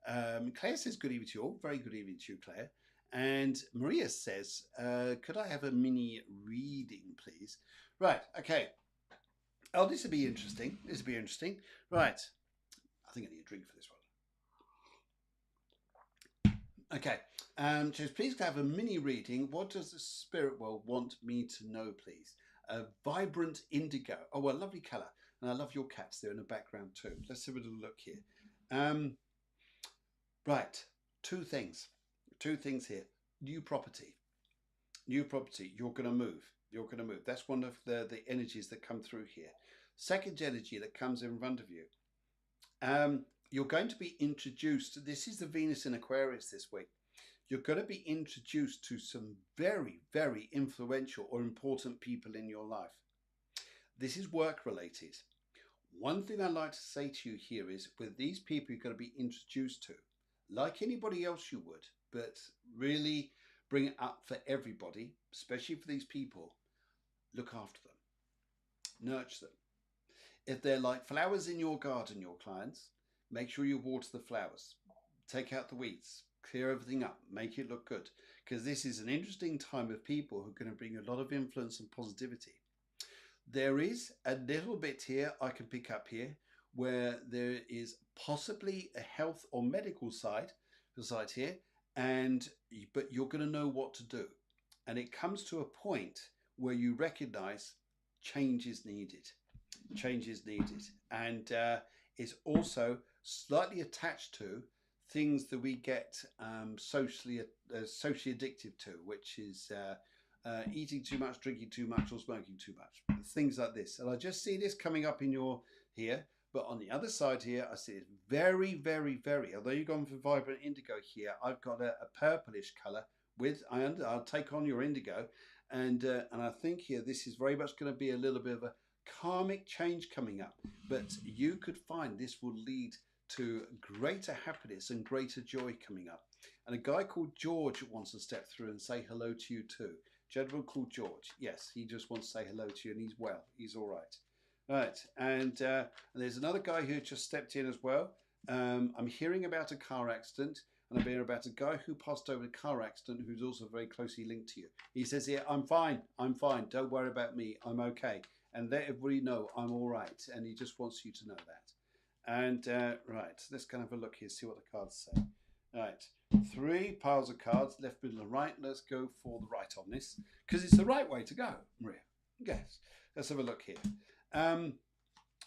Claire says good evening to you all. Very good evening to you, Claire. And Maria says, could I have a mini reading, please? Right, okay. Oh, this would be interesting. Right. I think I need a drink for this one. Okay. Says, please could I have a mini reading. What does the spirit world want me to know, please? A vibrant indigo. Oh, well, lovely colour. And I love your cats. They're in the background too. Let's have a little look here. Right. Two things here. New property. You're going to move. That's one of the energies that come through here. Second energy that comes in front of you. You're going to be introduced. This is the Venus in Aquarius this week. You're going to be introduced to some very, very influential or important people in your life. This is work related. One thing I'd like to say to you here is with these people you're going to be introduced to, like anybody else you would, but really bring it up for everybody, especially for these people. Look after them. Nurture them. If they're like flowers in your garden, your clients, make sure you water the flowers. Take out the weeds. Clear everything up, make it look good, because this is an interesting time of people who are going to bring a lot of influence and positivity. There is a little bit here I can pick up here where there is possibly a health or medical side here, but you're going to know what to do, and it comes to a point where you recognize change is needed, and it's also slightly attached to things that we get socially addictive to, which is eating too much, drinking too much, or smoking too much. Things like this. And I just see this coming up in your here, but on the other side here, I see it very, very, very, although you've gone for vibrant indigo here, I've got a purplish colour with, I'll take on your indigo, and I think here, this is very much going to be a little bit of a karmic change coming up, but you could find this will lead to greater happiness and greater joy coming up. And a guy called George wants to step through and say hello to you too. Gentleman called George. Yes, he just wants to say hello to you, and he's well. He's all right. Right, and there's another guy who just stepped in as well. I'm hearing about a car accident, and I'm hearing about a guy who passed over a car accident who's also very closely linked to you. He says here, I'm fine. Don't worry about me. I'm okay. And let everybody know I'm all right. And he just wants you to know that. And right, let's kind of have a look here, see what the cards say. Right, 3 piles of cards, left, middle, and right. Let's go for the right on this, because it's the right way to go, Maria. Yes, let's have a look here.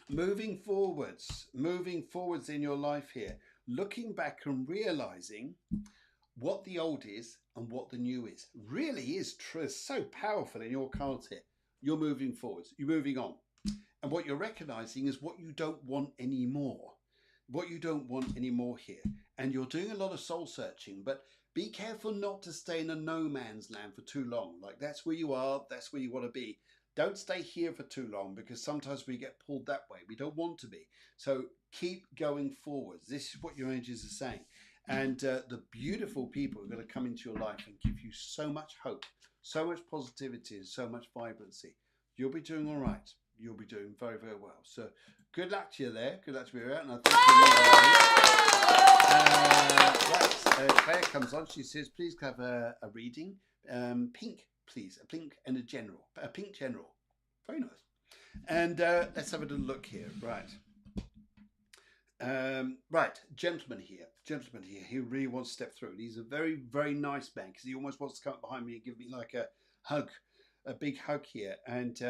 Moving forwards in your life here, looking back and realizing what the old is and what the new is. Really is true, so powerful in your cards here. You're moving forwards, you're moving on. And what you're recognizing is what you don't want anymore. Here. And you're doing a lot of soul searching, but be careful not to stay in a no man's land for too long. Like that's where you are, that's where you want to be. Don't stay here for too long, because sometimes we get pulled that way. We don't want to be. So keep going forwards. This is what your energies are saying. And the beautiful people are going to come into your life and give you so much hope, so much positivity, and so much vibrancy. You'll be doing all right. You'll be doing very, very well. So good luck to you there. Good luck to you. And I think Claire comes on. She says, please have a reading. Pink, please. A pink and a pink general. Very nice. And let's have a little look here. Right. Right. Gentleman here. He really wants to step through. And he's a very, very nice man, because he almost wants to come up behind me and give me like a hug. A big hug here, and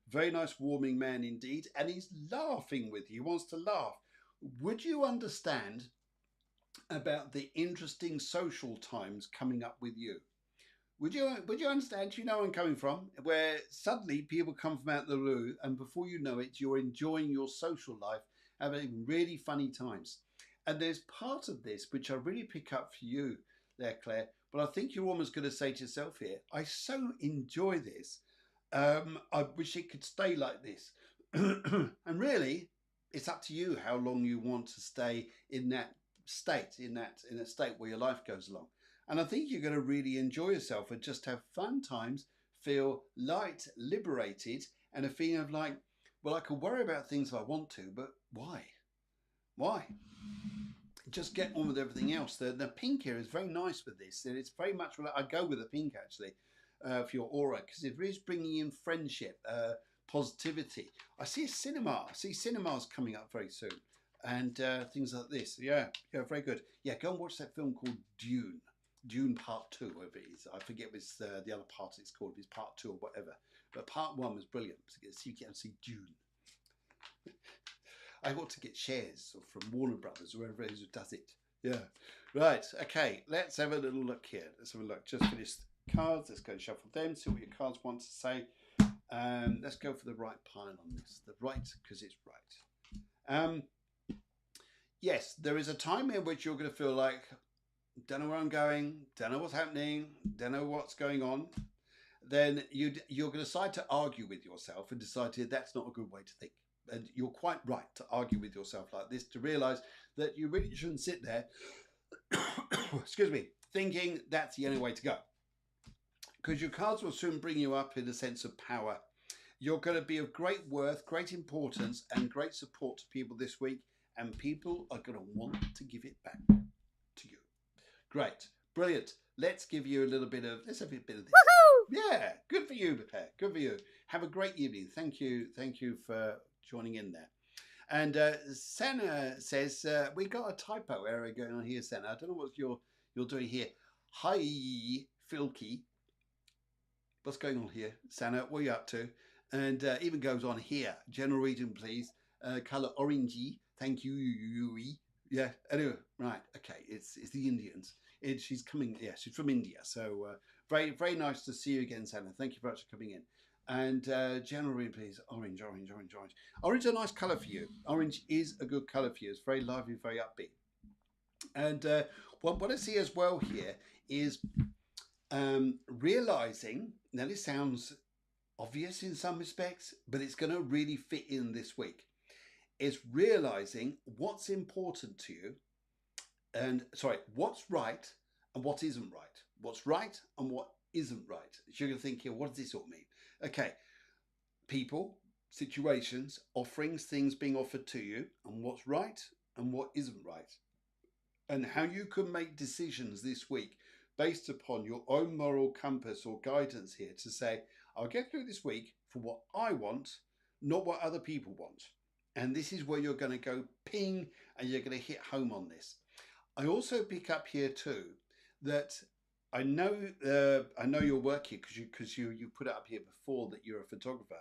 very nice warming man indeed, and he's laughing with you. He wants to laugh. Would you understand about the interesting social times coming up with you? Would you understand? You know where I'm coming from, where suddenly people come from out the blue, and before you know it, you're enjoying your social life, having really funny times. And there's part of this which I really pick up for you there, Claire. But I think you're almost going to say to yourself here, I so enjoy this. I wish it could stay like this. And really, it's up to you how long you want to stay in that state, in a state where your life goes along. And I think you're going to really enjoy yourself and just have fun times, feel light, liberated, and a feeling of like, well, I can worry about things if I want to, but why? Why? Just get on with everything else. The pink here is very nice with this. And it's very much, I go with the pink actually for your aura because it is bringing in friendship, positivity. I see a cinema. I see cinemas coming up very soon and things like this. Yeah, very good. Yeah, go and watch that film called Dune. Dune Part 2, whatever it is. I forget what the other part it's called. It's Part 2 or whatever. But Part 1 was brilliant. So you get to see Dune. I ought to get shares from Warner Brothers or whoever it is who does it. Yeah. Right. Okay. Let's have a little look here. Let's have a look. Just finished the cards. Let's go and shuffle them. See what your cards want to say. Let's go for the right pile on this. The right, because it's right. Yes, there is a time in which you're going to feel like, don't know where I'm going, don't know what's happening, don't know what's going on. Then you're going to decide to argue with yourself and decide that's not a good way to think. And you're quite right to argue with yourself like this, to realise that you really shouldn't sit there, excuse me, thinking that's the only way to go. Because your cards will soon bring you up in a sense of power. You're going to be of great worth, great importance, and great support to people this week. And people are going to want to give it back to you. Great. Brilliant. Let's give you a little bit of, let's have a bit of this. Woohoo! Yeah. Good for you, Pepper. Good for you. Have a great evening. Thank you. Thank you for joining in there. And Senna says, we got a typo error going on here, Senna. I don't know what you're doing here. Hi, Filky. What's going on here, Senna? What are you up to? And even goes on here. General reading, please. Colour orangey. Thank you. Yeah. Anyway, right. Okay. It's the Indians. She's coming. Yeah, she's from India. So very, very nice to see you again, Senna. Thank you very much for coming in. And general reading, please. Orange. Orange is a nice colour for you. Orange is a good colour for you. It's very lively, very upbeat. And what I see as well here is realising, now this sounds obvious in some respects, but it's going to really fit in this week, is realising what's important to you and, what's right and what isn't right. What's right and what isn't right. So you're going to think here, what does this all mean? Okay, people, situations, offerings, things being offered to you, and what's right and what isn't right. And how you can make decisions this week based upon your own moral compass or guidance here to say, I'll get through this week for what I want, not what other people want. And this is where you're going to go ping and you're going to hit home on this. I also pick up here too that I know your work here because you put it up here before that you're a photographer.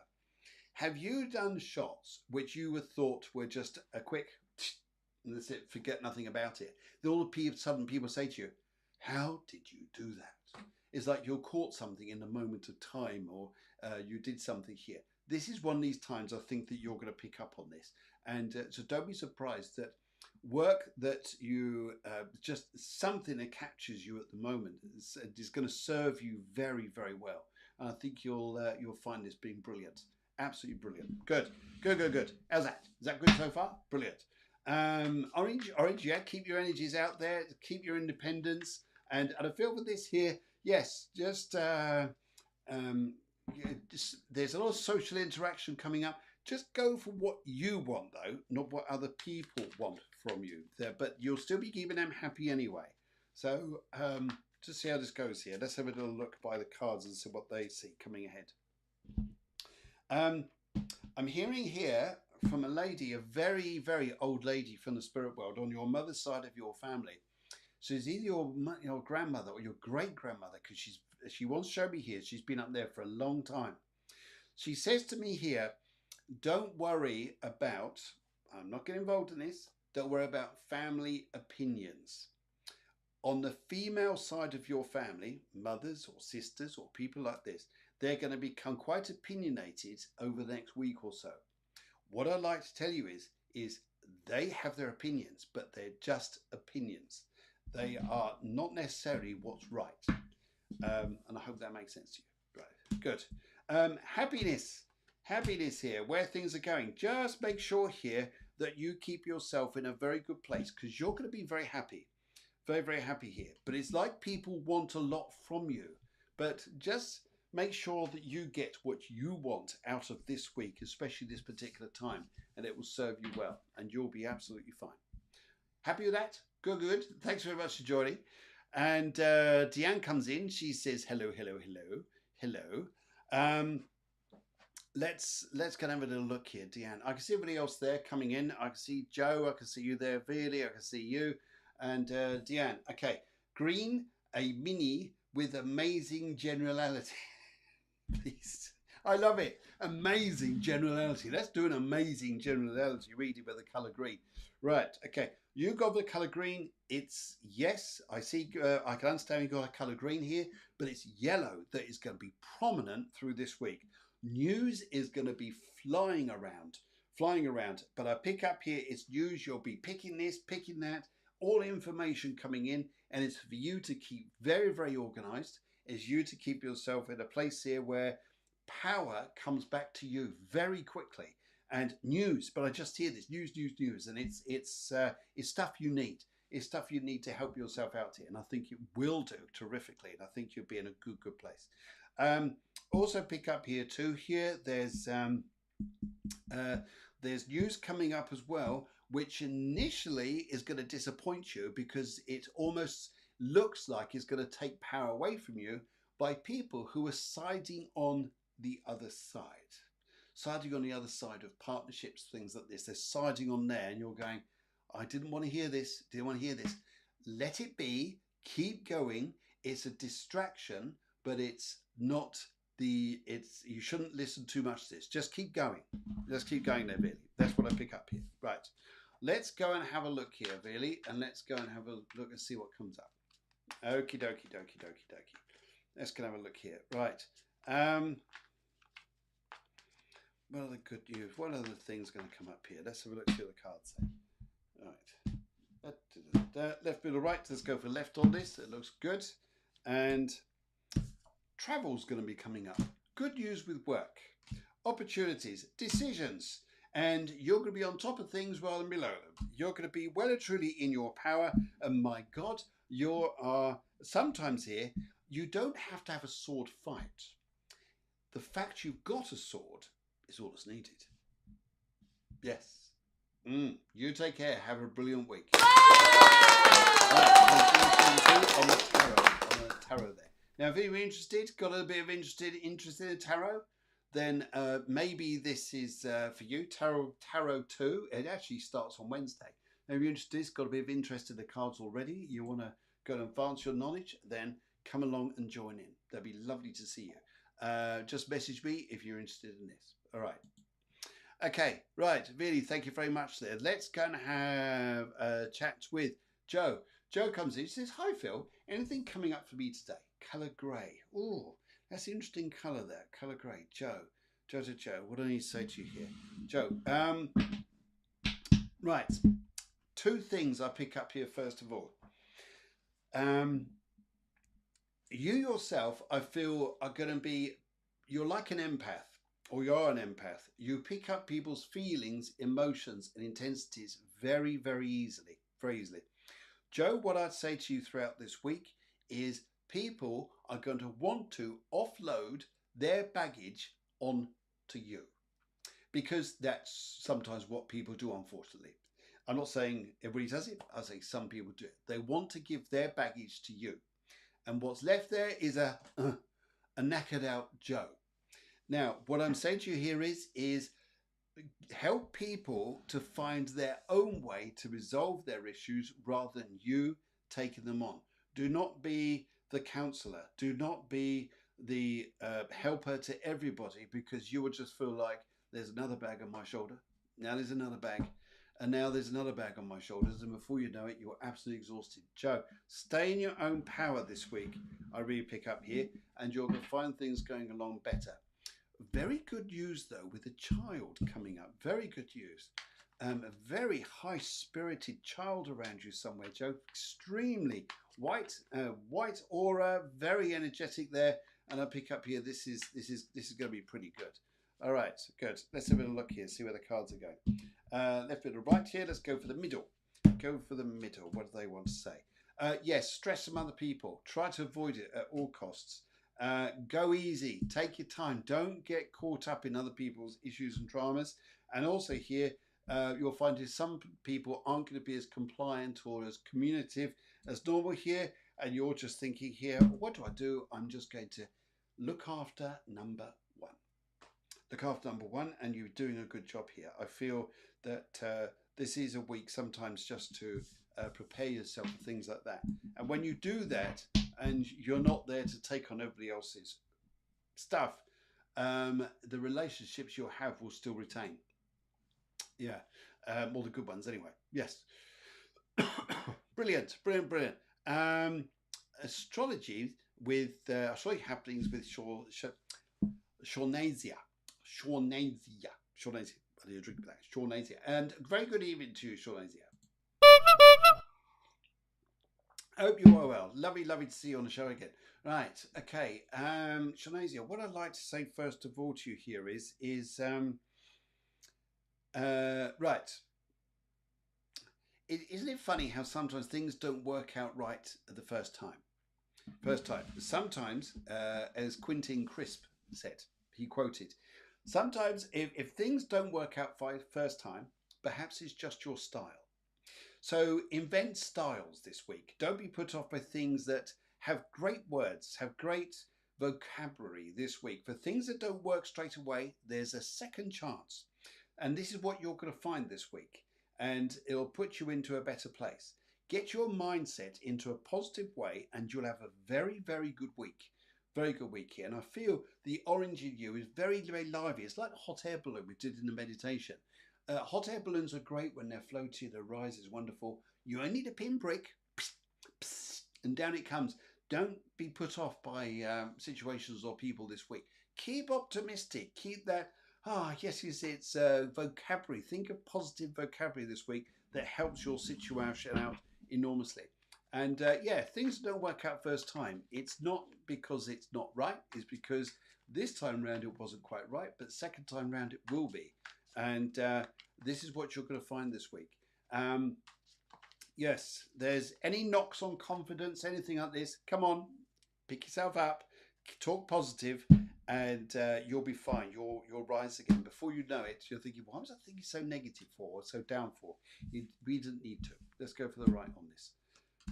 Have you done shots which you were thought were just a quick, and that's it, forget nothing about it? Then all of a sudden people say to you, how did you do that? It's like you're caught something in a moment of time, or you did something here. This is one of these times I think that you're going to pick up on this. And so don't be surprised that work that you, just something that captures you at the moment is going to serve you very, very well. And I think you'll find this being brilliant. Absolutely brilliant. Good. How's that? Is that good so far? Brilliant. Orange, yeah, keep your energies out there, keep your independence. And I feel with this here, yes, just there's a lot of social interaction coming up. Just go for what you want, though, not what other people want from you. But you'll still be keeping them happy anyway. So just see how this goes here. Let's have a little look by the cards and see what they see coming ahead. I'm hearing here from a lady, a very, very old lady from the spirit world on your mother's side of your family. So it's either your grandmother or your great-grandmother, because she wants to show me here. She's been up there for a long time. She says to me here, don't worry about, I'm not getting involved in this, don't worry about family opinions. On the female side of your family, mothers or sisters or people like this, they're going to become quite opinionated over the next week or so. What I'd like to tell you is they have their opinions, but they're just opinions. They are not necessarily what's right. And I hope that makes sense to you. Right, good. Happiness here, where things are going. Just make sure here that you keep yourself in a very good place, because you're going to be very happy. Very, very happy here. But it's like people want a lot from you. But just make sure that you get what you want out of this week, especially this particular time, and it will serve you well, and you'll be absolutely fine. Happy with that? Good, good. Thanks very much for joining. And Deanne comes in. She says, hello, hello, hello, hello. Let's go and have a little look here, Deanne. I can see everybody else there coming in. I can see Joe. I can see you there, Veerley. I can see you. And Deanne. Okay. Green, a mini with amazing generality. Please. I love it. Amazing generality. Let's do an amazing generality reading with the colour green. Right. Okay. You got the colour green. It's, yes, I see. I can understand you got a colour green here, but it's yellow that is going to be prominent through this week. News is going to be flying around. But I pick up here, it's news. You'll be picking this, picking that, all information coming in, and it's for you to keep very, very organised. It's you to keep yourself in a place here where power comes back to you very quickly. And news, but I just hear this news, and it's stuff you need. It's stuff you need to help yourself out here, and I think it will do terrifically. And I think you'll be in a good place. Also pick up here too. Here there's news coming up as well, which initially is going to disappoint you because it almost looks like it's going to take power away from you by people who are siding on the other side. Siding on the other side of partnerships, things like this. They're siding on there, and you're going, I didn't want to hear this. Let it be. Keep going. It's a distraction, but it's not you shouldn't listen too much to this. Just keep going. Let's keep going there, Veerley. That's what I pick up here. Right. Let's go and have a look here, Veerley, and let's go and have a look and see what comes up. Okie dokie. Let's go and have a look here. Right. What are the good news? What other things going to come up here? Let's have a look, see what the cards say. Right. Left, middle, right. Let's go for left on this. It looks good. And travel's going to be coming up. Good news with work. Opportunities. Decisions. And you're going to be on top of things rather than below them. You're going to be well and truly in your power. And my God, you are sometimes here, you don't have to have a sword fight. The fact you've got a sword is all that's needed. Yes. You take care. Have a brilliant week. On the tarot there. Now, if you're interested, got a bit of interest in the tarot, then maybe this is for you. Tarot 2. It actually starts on Wednesday. Now, if you're interested, got a bit of interest in the cards already, you want to go and advance your knowledge, then come along and join in. That'd be lovely to see you. Just message me if you're interested in this. All right. Okay, right. Really, thank you very much there. Let's go and have a chat with Joe. Joe comes in. She says, hi, Phil. Anything coming up for me today? Colour grey. Oh, that's an interesting colour there. Colour grey. Joe. Joe. What do I need to say to you here? Joe. Right. Two things I pick up here first of all. You yourself, I feel, are going to be, you're like an empath, or you're an empath. You pick up people's feelings, emotions, and intensities very, very easily. Joe, what I'd say to you throughout this week is people are going to want to offload their baggage onto you, because that's sometimes what people do, unfortunately. I'm not saying everybody does it. I say some people do it. They want to give their baggage to you. And what's left there is a knackered out Joe. Now, what I'm saying to you here is help people to find their own way to resolve their issues rather than you taking them on. Do not be the counselor. Do not be the helper to everybody, because you will just feel like there's another bag on my shoulder. Now there's another bag. and now there's another bag on my shoulders, and before you know it, you're absolutely exhausted. Joe, stay in your own power this week. I really pick up here, and you're going to find things going along better. Very good news though with a child coming up. Very good news. A very high-spirited child around you somewhere, Joe. Extremely white aura, very energetic there. And I pick up here. This is going to be pretty good. All right, good. Let's have a look here. See where the cards are going. Left, middle, right here. Let's go for the middle. Go for the middle. What do they want to say? Yes, stress from other people. Try to avoid it at all costs. Go easy. Take your time. Don't get caught up in other people's issues and dramas. And also here, you'll find that some people aren't going to be as compliant or as communicative as normal here. And you're just thinking here, what do I do? I'm just going to look after number one. Look after number one, and you're doing a good job here. I feel that this is a week sometimes just to prepare yourself for things like that. And when you do that, and you're not there to take on everybody else's stuff, the relationships you'll have will still retain. Yeah, all the good ones anyway. Yes. Brilliant. Astrology with astrology happenings with Shawnasia. I need a drink of that. Shawnasia. And very good evening to you, Shawnasia. Hope you are well. Lovely to see you on the show again. Right, okay. Shawnasia, what I'd like to say first of all to you here is right. Isn't it funny how sometimes things don't work out right at the first time? Sometimes, as Quentin Crisp said, he quoted, sometimes if things don't work out first time, perhaps it's just your style. So invent styles this week. Don't be put off by things that have great words, have great vocabulary this week. For things that don't work straight away, there's a second chance. And this is what you're going to find this week. And it'll put you into a better place. Get your mindset into a positive way and you'll have a very, very good week. Very good week here. And I feel the orange in you is very, very lively. It's like a hot air balloon we did in the meditation. Hot air balloons are great when they're floaty. The rise is wonderful. You only need a pinprick, and down it comes. Don't be put off by situations or people this week. Keep optimistic. Keep that. Yes, it's vocabulary. Think of positive vocabulary this week that helps your situation out enormously. And things don't work out first time. It's not because it's not right. It's because this time round it wasn't quite right, but second time round it will be. And this is what you're going to find this week. Yes, there's any knocks on confidence, anything like this, come on, pick yourself up, talk positive, and you'll be fine. You'll rise again. Before you know it, you're thinking, why was I thinking so negative for or so down for? We didn't need to. Let's go for the right on this.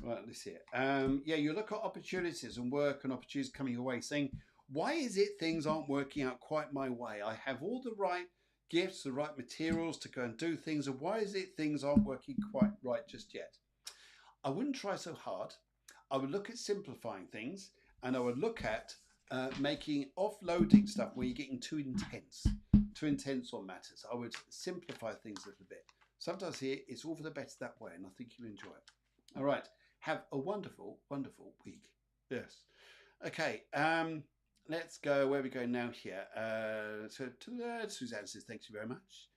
Right, let's see it. You look at opportunities and work and opportunities coming your way, saying, why is it things aren't working out quite my way? I have all the right gifts, the right materials to go and do things, and why is it things aren't working quite right just yet? I wouldn't try so hard. I would look at simplifying things, and I would look at making offloading stuff where you're getting too intense on matters. I would simplify things a little bit. Sometimes here it's all for the better that way, and I think you'll enjoy it. All right, have a wonderful, wonderful week. Yes. Okay. Let's go. Where are we going now here? Suzanne says, thank you very much.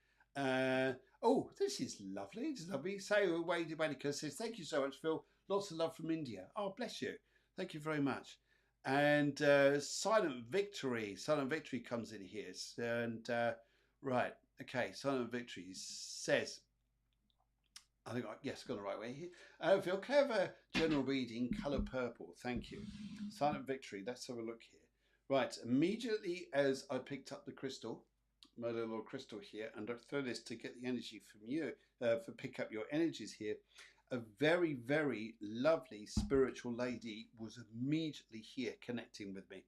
This is lovely. It's lovely. So, Wade Wanica says, thank you so much, Phil. Lots of love from India. Oh, bless you. Thank you very much. And Silent Victory comes in here. And, right. Okay. Silent Victory says, I think, yes, got the right way here. Phil, can I have a general reading, colour purple? Thank you. Silent Victory. Let's have a look here. Right, immediately as I picked up the crystal, my little crystal here, and I throw this to get the energy from you, for pick up your energies here, a very, very lovely spiritual lady was immediately here connecting with me.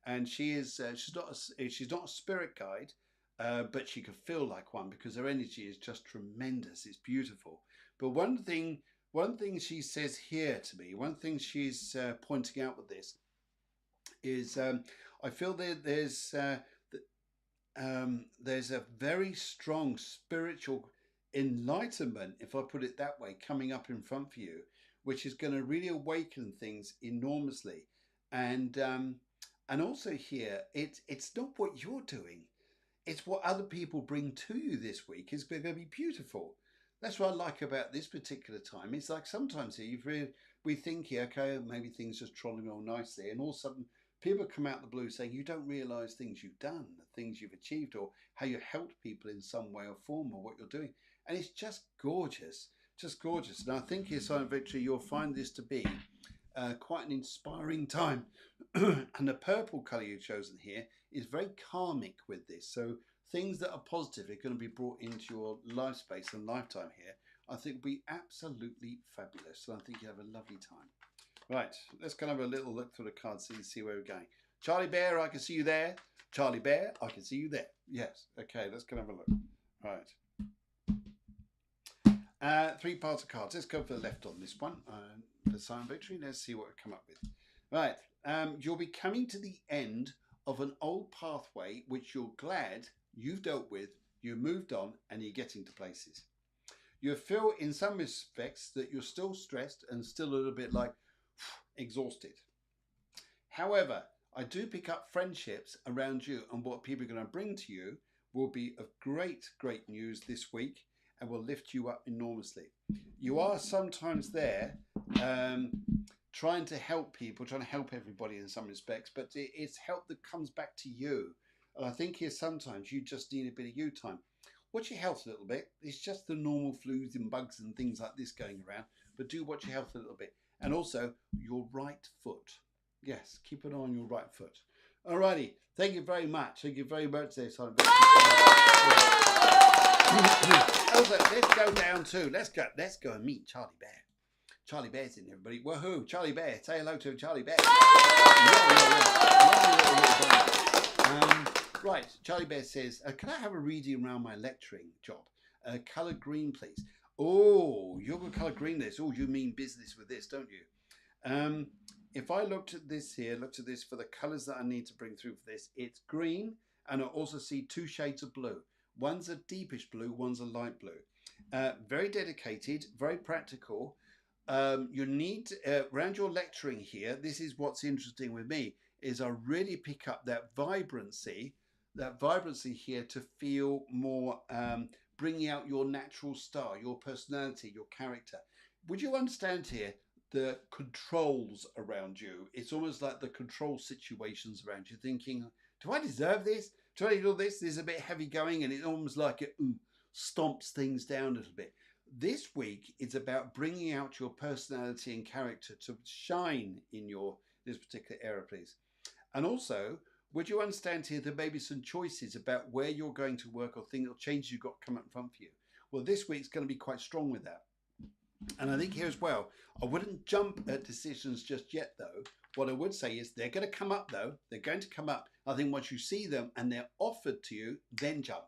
And she is, she's not a spirit guide, but she could feel like one because her energy is just tremendous. It's beautiful. But one thing she says here to me, one thing she's pointing out with this, is I feel that there's a very strong spiritual enlightenment, if I put it that way, coming up in front for you, which is going to really awaken things enormously. And also here, it's not what you're doing, it's what other people bring to you this week is going to be beautiful. That's what I like about this particular time. It's like sometimes here we think here, okay, maybe things just trolling on nicely, and all of a sudden people come out of the blue saying you don't realise things you've done, the things you've achieved, or how you helped people in some way or form, or what you're doing, and it's just gorgeous, just gorgeous. And I think here, Silent Victory, you'll find this to be quite an inspiring time. And the purple colour you've chosen here is very karmic with this. So things that are positive are going to be brought into your life space and lifetime here. I think will be absolutely fabulous. So I think you have a lovely time. Right, let's kind of have a little look through the cards so you see where we're going. Charlie Bear, I can see you there. Charlie Bear, I can see you there. Yes, okay, let's kind of have a look. Right. 3 parts of cards. Let's go for the left on this one. For Silent Victory, let's see what we come up with. Right, you'll be coming to the end of an old pathway which you're glad you've dealt with, you moved on, and you're getting to places. You feel in some respects that you're still stressed and still a little bit like exhausted. However, I do pick up friendships around you, and what people are going to bring to you will be of great news this week and will lift you up enormously. You are sometimes there trying to help people, trying to help everybody in some respects, but it's help that comes back to you. And I think here sometimes you just need a bit of you time. Watch your health a little bit. It's just the normal flus and bugs and things like this going around, but do watch your health a little bit. And also your right foot. Yes, keep an eye on your right foot. Alrighty, thank you very much. Thank you very much there, Simon. Also, let's go down to, let's go and meet Charlie Bear. Charlie Bear's in, everybody. Woohoo, Charlie Bear. Say hello to Charlie Bear. Right, Charlie Bear says, can I have a reading around my lecturing job? Colour green, please. Oh, you're going to colour green this. Oh, you mean business with this, don't you? If I looked at this for the colours that I need to bring through for this, it's green, and I also see 2 shades of blue. One's a deepish blue, one's a light blue. Very dedicated, very practical. You need, around your lecturing here, this is what's interesting with me, is I really pick up that vibrancy here to feel more, bringing out your natural star, your personality, your character. Would you understand here the controls around you? It's almost like the control situations around you, thinking, do I deserve this? Do I do this? This is a bit heavy going, and it's almost like it stomps things down a little bit. This week is about bringing out your personality and character to shine in this particular area, please. And also, would you understand here there may be some choices about where you're going to work or things or changes you've got coming up in front for you? Well, this week's going to be quite strong with that. And I think here as well, I wouldn't jump at decisions just yet, though. What I would say is they're going to come up, though. They're going to come up. I think once you see them and they're offered to you, then jump.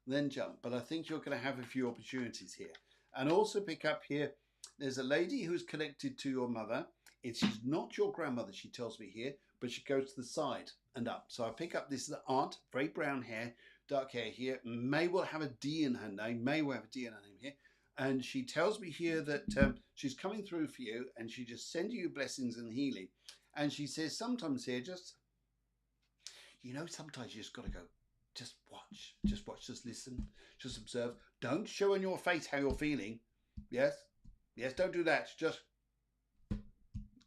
Then jump. But I think you're going to have a few opportunities here. And also pick up here, there's a lady who's connected to your mother. She's not your grandmother, she tells me here, but she goes to the side and up. So I pick up this aunt, very brown hair, dark hair here, may well have a D in her name, here. And she tells me here that she's coming through for you and she just sends you blessings and healing. And she says sometimes here, just, sometimes you just got to go, just watch, just listen, just observe. Don't show on your face how you're feeling. Yes, don't do that. Just,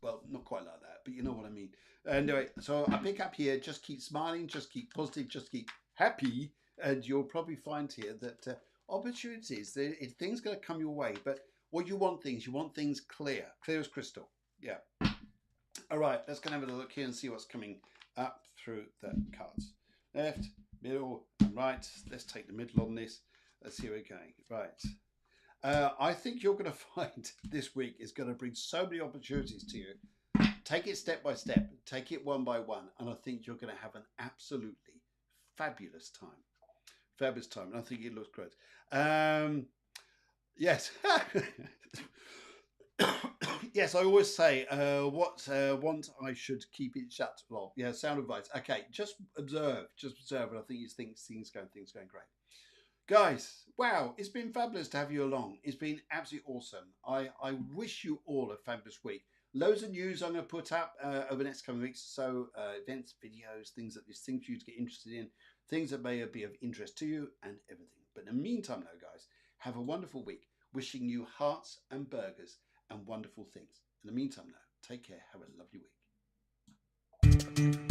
well, not quite like that, but you know what I mean. Anyway, so I pick up here, just keep smiling, just keep positive, just keep happy. And you'll probably find here that opportunities, things going to come your way. But what you want things clear as crystal. Yeah. All right, let's go and have a look here and see what's coming up through the cards. Left, middle, and right. Let's take the middle on this. Let's see where we're going. Right. I think you're going to find this week is going to bring so many opportunities to you. Take it step by step. Take it one by one. And I think you're going to have an absolutely fabulous time. Fabulous time. And I think it looks great. Yes. Yes, I always say what I should keep it shut. Well, yeah, sound advice. Okay, just observe. And I think things going great. Guys, wow, it's been fabulous to have you along. It's been absolutely awesome. I wish you all a fabulous week. Loads of news I'm going to put up over the next coming weeks. So events, videos, things for you to get interested in, things that may be of interest to you and everything. But in the meantime, though, guys, have a wonderful week. Wishing you hearts and burgers and wonderful things. In the meantime, though, take care. Have a lovely week.